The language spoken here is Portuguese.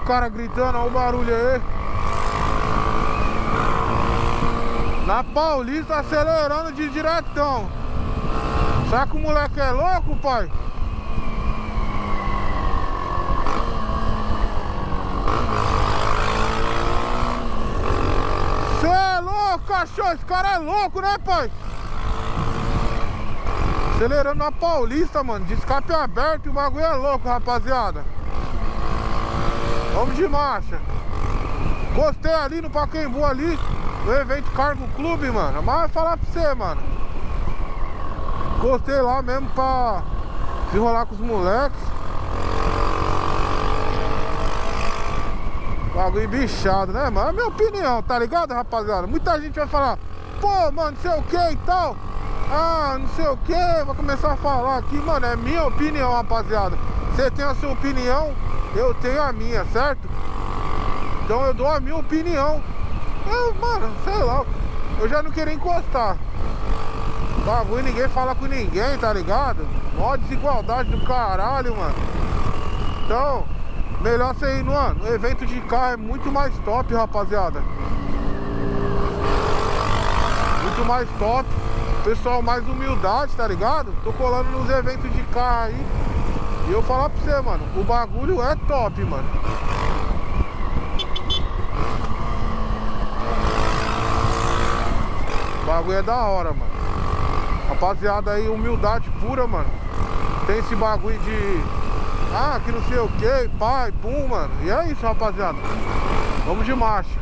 cara gritando, olha o barulho aí. Na Paulista acelerando de diretão. Será que o moleque é louco, pai? Cê é louco, cachorro? Esse cara é louco, né, pai? Acelerando na Paulista, mano. De escape aberto e o bagulho é louco, rapaziada. Vamos de marcha. Gostei ali no Pacaembu ali, no evento Cargo Clube, mano. Mas vou falar pra você, mano. Gostei lá mesmo pra desenrolar com os moleques. Bagulho bichado, né, mano? É a minha opinião, tá ligado, rapaziada? Muita gente vai falar, pô, mano, não sei o que e tal. Ah, não sei o que, vai começar a falar aqui, mano. É minha opinião, rapaziada. Você tem a sua opinião, eu tenho a minha, certo? Então eu dou a minha opinião. Eu, mano, sei lá, eu já não queria encostar. Bagulho, ninguém fala com ninguém, tá ligado? Mó desigualdade do caralho, mano. Então, melhor você ir no evento de carro, é muito mais top, rapaziada. Muito mais top. Pessoal, mais humildade, tá ligado? Tô colando nos eventos de carro aí. E eu falar pra você, mano, o bagulho é top, mano. O bagulho é da hora, mano. Rapaziada aí, humildade pura, mano. Tem esse bagulho de... ah, que não sei o que, pai, pum, mano. E é isso, rapaziada. Vamos de marcha.